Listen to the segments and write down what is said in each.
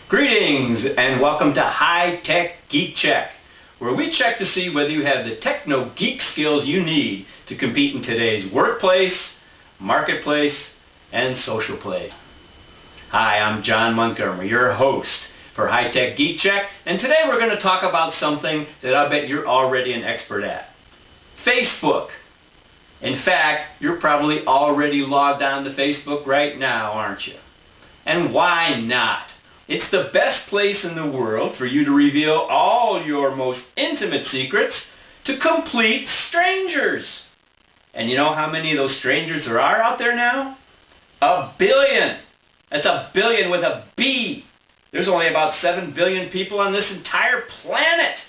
Greetings and welcome to High Tech Geek Check, where we check to see whether you have the techno-geek skills you need to compete in today's workplace, marketplace, and social place. Hi, I'm John Montgomery, your host for High Tech Geek Check, and today we're going to talk about something that I bet you're already an expert at. Facebook. In fact, you're probably already logged on to Facebook right now, aren't you? And why not? It's the best place in the world for you to reveal all your most intimate secrets to complete strangers. And you know how many of those strangers there are out there now? 1 billion. That's 1 billion with a B. There's only about 7 billion people on this entire planet.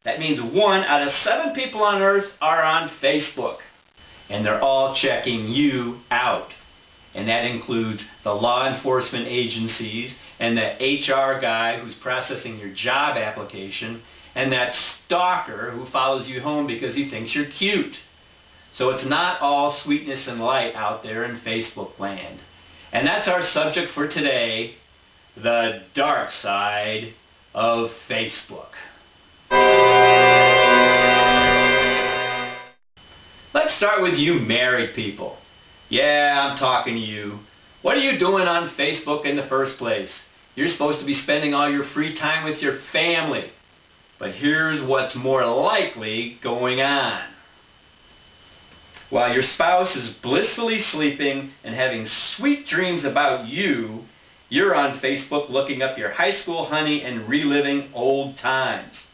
That means 1 out of 7 people on Earth are on Facebook. And they're all checking you out. And that includes the law enforcement agencies and the HR guy who's processing your job application and that stalker who follows you home because he thinks you're cute. So it's not all sweetness and light out there in Facebook land. And that's our subject for today, the dark side of Facebook. Let's start with you married people. Yeah, I'm talking to you. What are you doing on Facebook in the first place? You're supposed to be spending all your free time with your family. But here's what's more likely going on. While your spouse is blissfully sleeping and having sweet dreams about you, you're on Facebook looking up your high school honey and reliving old times.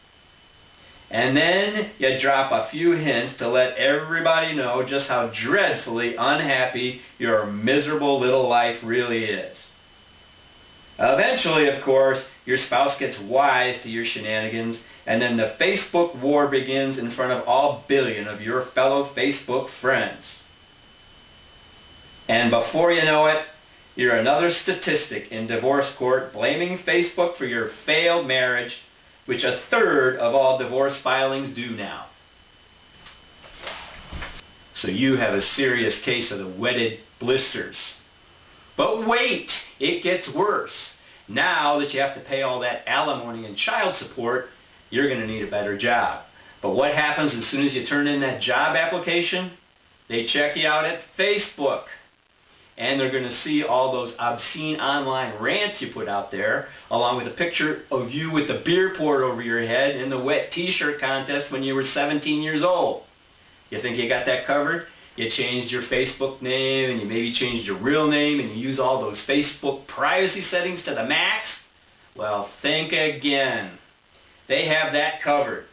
And then you drop a few hints to let everybody know just how dreadfully unhappy your miserable little life really is. Eventually, of course, your spouse gets wise to your shenanigans, and then the Facebook war begins in front of all 1 billion of your fellow Facebook friends. And before you know it, you're another statistic in divorce court blaming Facebook for your failed marriage, which 1/3 of all divorce filings do now. So you have a serious case of the wetted blisters. But wait, it gets worse. Now that you have to pay all that alimony and child support, you're going to need a better job. But what happens as soon as you turn in that job application? They check you out at Facebook. And they're going to see all those obscene online rants you put out there, along with a picture of you with the beer poured over your head in the wet t-shirt contest when you were 17 years old. You think you got that covered? You changed your Facebook name, and you maybe changed your real name, and you use all those Facebook privacy settings to the max? Well, think again. They have that covered.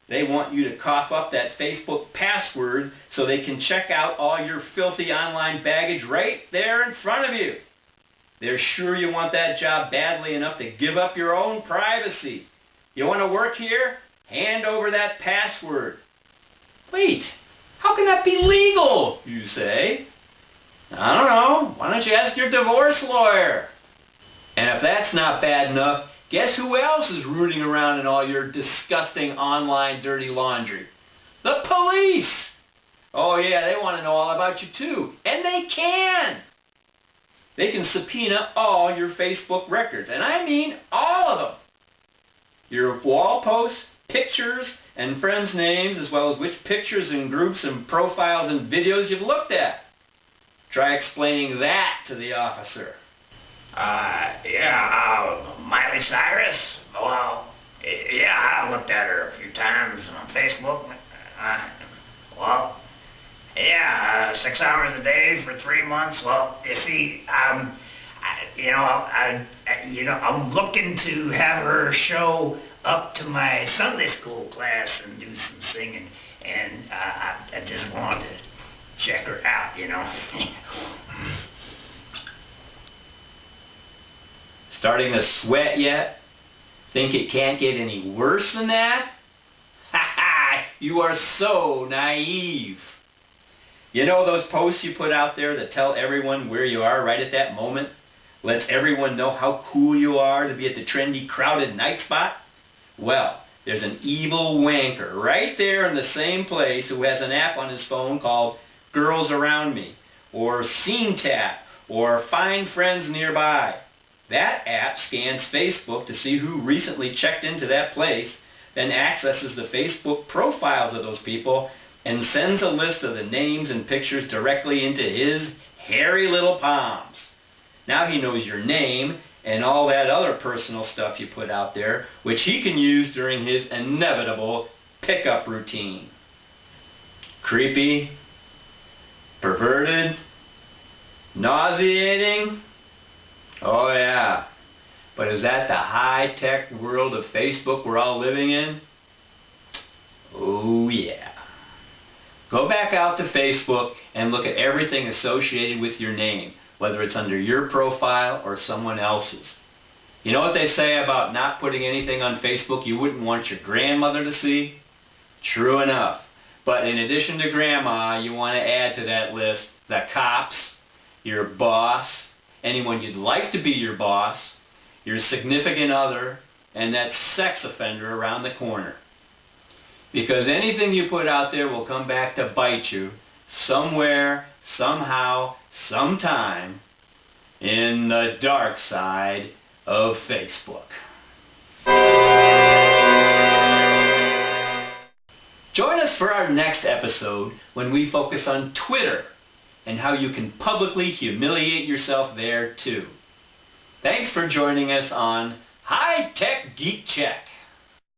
They want you to cough up that Facebook password so they can check out all your filthy online baggage right there in front of you. They're sure you want that job badly enough to give up your own privacy. You want to work here? Hand over that password. Wait, how can that be legal, you say? I don't know. Why don't you ask your divorce lawyer? And if that's not bad enough, guess who else is rooting around in all your disgusting online dirty laundry? The police! Oh yeah, they want to know all about you too. And they can! They can subpoena all your Facebook records. And I mean all of them. Your wall posts, pictures, and friends' names, as well as which pictures and groups and profiles and videos you've looked at. Try explaining that to the officer. Miley Cyrus? Well, yeah, I looked at her a few times on Facebook. 6 hours a day for 3 months. Well, you see, I'm looking to have her show up to my Sunday school class and do some singing, and I just wanted to check her out, Starting to sweat yet? Think it can't get any worse than that? Ha ha! You are so naive. You know those posts you put out there that tell everyone where you are right at that moment? Lets everyone know how cool you are to be at the trendy, crowded night spot? Well, there's an evil wanker right there in the same place who has an app on his phone called Girls Around Me, or Scene Tap, or Find Friends Nearby. That app scans Facebook to see who recently checked into that place, then accesses the Facebook profiles of those people and sends a list of the names and pictures directly into his hairy little palms. Now he knows your name and all that other personal stuff you put out there, which he can use during his inevitable pickup routine. Creepy? Perverted? Nauseating? Oh yeah. But is that the high-tech world of Facebook we're all living in? Oh yeah. Go back out to Facebook and look at everything associated with your name, whether it's under your profile or someone else's. You know what they say about not putting anything on Facebook you wouldn't want your grandmother to see? True enough. But in addition to grandma, you want to add to that list the cops, your boss, anyone you'd like to be your boss, your significant other, and that sex offender around the corner. Because anything you put out there will come back to bite you somewhere, somehow, sometime in the dark side of Facebook. Join us for our next episode when we focus on Twitter and how you can publicly humiliate yourself there too. Thanks for joining us on High Tech Geek Check.